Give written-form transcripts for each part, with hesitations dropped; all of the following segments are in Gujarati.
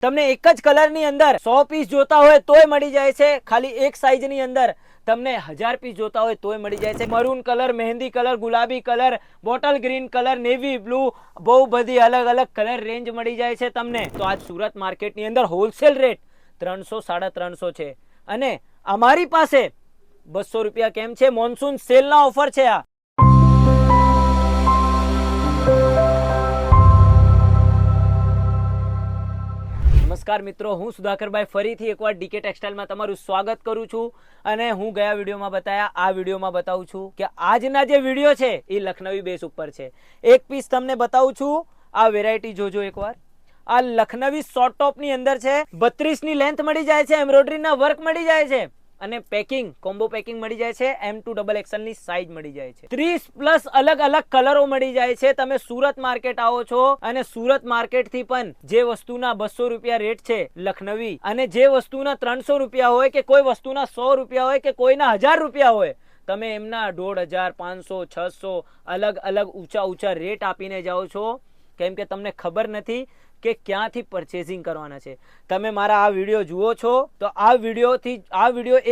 તમને એક જ કલરની અંદર 100 પીસ જોતા હોય તોય મળી જાય છે. ખાલી એક સાઈઝની અંદર તમને 1000 પીસ જોતા હોય તોય મળી જાય છે. મરૂન કલર, મહેંદી કલર, ગુલાબી colour, bottle green colour, navy blue, બહુ બધી અલગ અલગ કલર રેન્જ મળી જાય છે તમને. તો આજ સુરત માર્કેટની અંદર હોલસેલ રેટ 300-350 છે અને અમારી પાસે 200 રૂપિયા કેમ છે? મોન્સૂન સેલના ઓફર છે આ. નમસ્કાર મિત્રો, હું સુધાકરભાઈ ફરીથી એકવાર ડીકે ટેક્સટાઇલમાં તમારું સ્વાગત કરું છું. અને હું ગયા વિડીયોમાં બતાવ્યા, આ વિડીયોમાં બતાવું છું કે આજના જે વિડીયો છે એ લખનવી બેસ ઉપર છે. એક પીસ તમને બતાવું છું. આ વેરાયટી જોજો એકવાર. આ લખનવી શોર્ટ ટોપની અંદર છે. 32 ની લેન્થ મળી જાય છે, એમ્બ્રોઇડરીના વર્ક મળી જાય છે અને પેકિંગ કોમ્બો પેકિંગ મળી જાય છે. M2XXL ની સાઈઝ મળી જાય છે. 30+ અલગ અલગ કલરો મળી જાય છે. તમે સુરત માર્કેટ આવો છો અને સુરત માર્કેટ થી પણ જે વસ્તુના 200 રૂપિયા રેટ છે લખનવી, અને જે વસ્તુના 300 રૂપિયા હોય કે કોઈ વસ્તુના 100 રૂપિયા હોય કે કોઈના 1000 રૂપિયા હોય, તમે એમના 1500, 500, 600 અલગ અલગ ઊંચા રેટ આપીને જાઓ છો. કેમ કે તમને ખબર નથી કે ક્યાંથી પરચેસિંગ કરવાના છે. તમે મારા આ વિડીયો જુઓ છો તો આ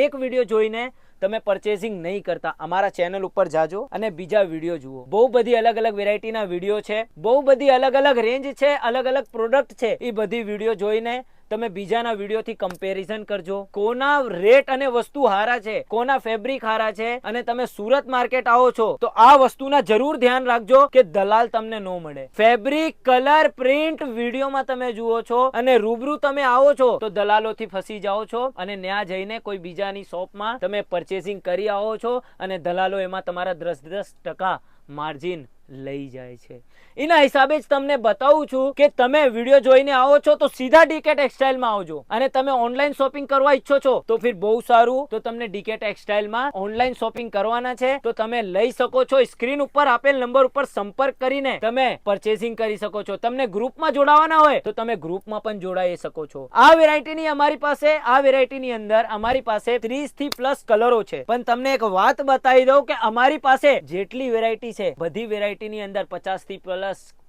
એક વિડીયો જોઈને તમે પરચેસિંગ નહીં કરતા. અમારા ચેનલ ઉપર જાજો અને બીજા વિડીયો જુઓ. બહુ બધી અલગ અલગ વેરાયટીના વિડીયો છે, બહુ બધી અલગ અલગ રેન્જ છે, અલગ અલગ પ્રોડક્ટ છે. એ બધી વિડીયો જોઈને તમે બીજાના વિડીયોથી કમ્પેરિઝન કરજો. કોના રેટ અને વસ્તુ હારા છે, કોના ફેબ્રિક હારા છે. અને તમે સુરત માર્કેટ આવો છો તો આ વસ્તુના જરૂર ધ્યાન રાખજો કે દલાલ તમને ન મળે. ફેબ્રિક, કલર, પ્રિન્ટ વિડીયોમાં તમે જુઓ છો અને રૂબરૂ તમે આવો છો તો દલાલોથી ફસી જાઓ છો અને ત્યાં જઈને કોઈ બીજાની શોપમાં તમે પરચેસિંગ કરી આવો છો અને દલાલો એમાં તમારા 10% માર્જિન લઈ જાય છે. એના હિસાબે જ તમને બતાવું છું કે તમે વિડીયો જોઈને આવો છો તો સીધા ડીકે ટેક્સટાઇલમાં આવજો. અને તમે ઓનલાઈન શોપિંગ કરવા ઈચ્છો છો તો ફિર બહુ સારું, તો તમને ડીકે ટેક્સટાઇલમાં ઓનલાઈન શોપિંગ કરવાના છે તો તમે લઈ શકો છો. સ્ક્રીન ઉપર આપેલ નંબર ઉપર સંપર્ક કરીને તમે પરચેસિંગ કરી શકો છો. તમને ગ્રુપમાં જોડાવાના હોય તો તમે ગ્રુપમાં પણ જોડાઈ શકો છો. આ વેરાયટીની અમારી પાસે, આ વેરાયટીની અંદર અમારી પાસે 30+ કલરો છે. પણ તમને એક વાત બતાવી દઉં કે અમારી પાસે જેટલી વેરાયટી છે બધી વેરાયટીની અંદર 50+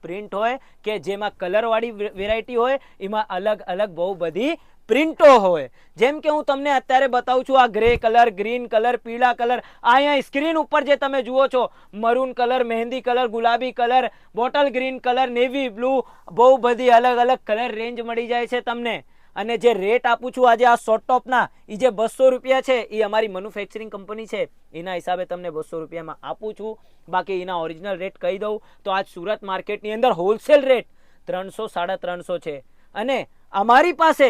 પ્રિન્ટ હોય કે જેમાં કલર વાળી વેરાયટી હોય, એમાં અલગ અલગ બહુ બધી પ્રિન્ટો હોય. જેમ કે હું તમને અત્યારે બતાવું છું. આ ગ્રે કલર, ગ્રીન કલર, પીળા કલર, અહીંયા સ્ક્રીન ઉપર જે તમે જુઓ છો મરૂન કલર, મહેંદી કલર, ગુલાબી colour, bottle green colour, navy blue, બહુ બધી અલગ અલગ કલર રેન્જ મળી જાય છે તમને. અને જે રેટ આપું છું આજે આ શોર્ટ ટોપના, એ જે 200 રૂપિયા છે એ અમારી મેન્યુફેક્ચરિંગ કંપની છે, એના હિસાબે તમને 200 રૂપિયામાં આપું છું. બાકી એના ઓરિજિનલ રેટ કહી દઉં તો આજ સુરત માર્કેટની અંદર હોલસેલ રેટ 300-350 છે અને અમારી પાસે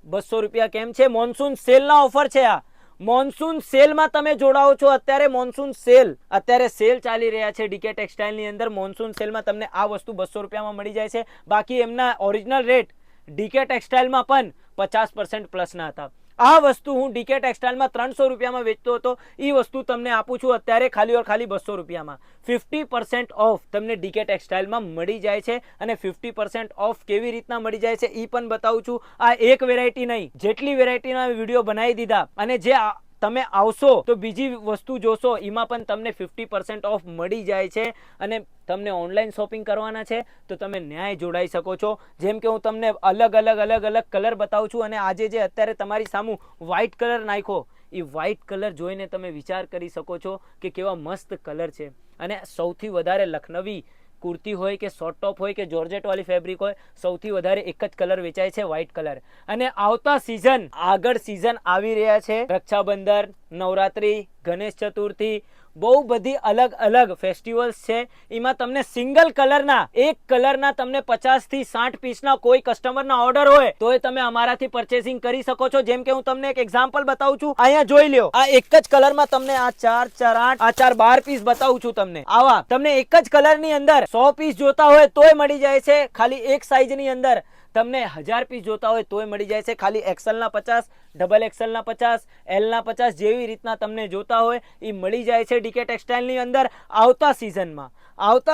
200 રૂપિયા કેમ છે? મોન્સૂન સેલના ઓફર છે આ. મોન્સૂન સેલમાં તમે જોડાઓ છો. અત્યારે મોન્સૂન સેલ, અત્યારે સેલ ચાલી રહ્યા છે ડીકે ટેક્સટાઇલની અંદર. મોન્સૂન સેલમાં તમને આ વસ્તુ 200 રૂપિયામાં મળી જાય છે. બાકી એમના ઓરિજિનલ રેટ ડીકે ટેક્સટાઇલમાં પણ 50% પ્લસના હતા. આ વસ્તુ હું ડીકે ટેક્સટાઇલમાં 300 રૂપિયામાં વેચતો હતો, એ વસ્તુ તમને આપું છું અત્યારે ખાલી 200 રૂપિયામાં. 50% ઓફ તમને ડીકે ટેક્સટાઇલમાં મળી જાય છે. અને 50% ઓફ કેવી રીતના મળી જાય છે એ પણ બતાવું છું. આ એક વેરાયટી નહીં, જેટલી વેરાયટીના વિડીયો બનાવી દીધા અને જે તમે આવશો તો બીજી વસ્તુ જોશો એમાં પણ તમને 50% ઓફ મળી જાય છે. અને તમને ઓનલાઈન શોપિંગ કરવાના છે તો તમે ન્યાય જોડાઈ શકો છો. જેમ કે હું તમને અલગ અલગ કલર બતાવું છું. અને આજે જે અત્યારે તમારી સામું વ્હાઈટ કલર નાખ્યો, એ વ્હાઈટ કલર જોઈને તમે વિચાર કરી શકો છો કે કેવા મસ્ત કલર છે. અને સૌથી વધારે લખનવી કુર્તી હોય કે શોર્ટ ટોપ હોય કે જોર્જેટ વાળી ફેબ્રિક હોય, સૌથી વધારે એક જ કલર વેચાય છે, વ્હાઈટ કલર. અને આવતા સિઝન, આગળ સિઝન આવી રહ્યા છે, રક્ષાબંધન, નવરાત્રી, ગણેશ ચતુર્થી, બહુ બધી અલગ અલગ ફેસ્ટિવલ્સ છે. એમાં તમને સિંગલ કલરના, એક કલરના તમને 50-60 પીસના કોઈ કસ્ટમરના ઓર્ડર હોય તો તમે અમારાથી પરચેસિંગ કરી શકો છો. જેમ કે હું તમને એક એક્ઝામ્પલ બતાવું છું. અહીંયા જોઈ લ્યો, આ એક જ કલરમાં તમને આ 4, 4, 8, આ 4, 12 પીસ બતાવું છું તમને. આવા તમને એક જ કલરની અંદર 100 પીસ જોતા હોય તોય મળી જાય છે. ખાલી એક સાઈઝની અંદર તમને 1000 પીસ જોતા હોય તોય મળી જાય છે. ખાલી XL ના 50, XXL ના 50, L ના 50, જેવી રીતના તમને જોતા હોય એ મળી જાય છે ડીકે ટેક્સટાઇલની અંદર. આવતા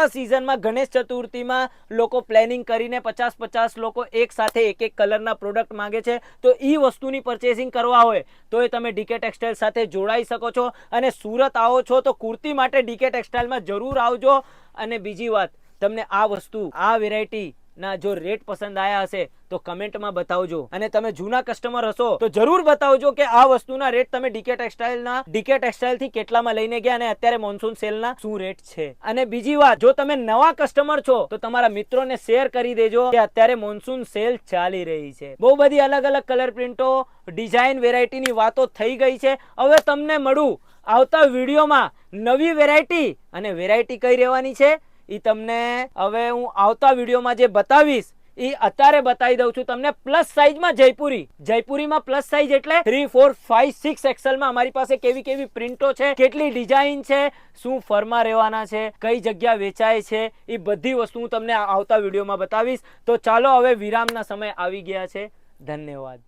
સિઝનમાં ગણેશ ચતુર્થીમાં લોકો પ્લેનિંગ કરીને 50 લોકો એક સાથે એક કલરના પ્રોડક્ટ માંગે છે. તો એ વસ્તુની પરચેસિંગ કરવા હોય તો એ તમે ડીકે ટેક્સટાઇલ સાથે જોડાઈ શકો છો. અને સુરત આવો છો તો કુર્તી માટે ડીકે ટેક્સટાઇલમાં જરૂર આવજો. અને બીજી વાત, તમને આ વસ્તુ, આ વેરાયટી ના જો રેટ પસંદ આયા હશે તો કમેન્ટમાં બતાવજો, અને તમે જૂના કસ્ટમર હશો તો જરૂર બતાવજો કે આ વસ્તુના રેટ તમે ડીકે ટેક્સટાઇલ થી કેટલામાં લઈને ગયા અને અત્યારે મોન્સૂન સેલના શું રેટ છે. અને બીજી વાત, જો તમે નવા કસ્ટમર છો તો તમારા મિત્રોને શેર કરી દેજો કે અત્યારે મોન્સૂન સેલ ચાલી રહી છે. બહુ બધી અલગ અલગ કલર પ્રિન્ટો, ડિઝાઇન, વેરાયટીની વાતો થઈ ગઈ છે. હવે તમને મળું આવતા વિડીયોમાં નવી વેરાયટી, અને વેરાયટી કઈ રહેવાની છે એ તમને હવે હું આવતા વિડીયોમાં જે બતાવીશ એ અત્યારે બતાવી દઉં છું તમને. પ્લસ સાઈઝમાં જયપુરીમાં પ્લસ સાઈઝ એટલે 3, 4, 5, 6 એક્સેલમાં અમારી પાસે કેવી કેવી પ્રિન્ટો છે, કેટલી ડિઝાઇન છે, શું ફરમાં રહેવાના છે, કઈ જગ્યા વેચાય છે, એ બધી વસ્તુ હું તમને આવતા વિડીયોમાં બતાવીશ. તો ચાલો હવે વિરામના સમય આવી ગયા છે. ધન્યવાદ.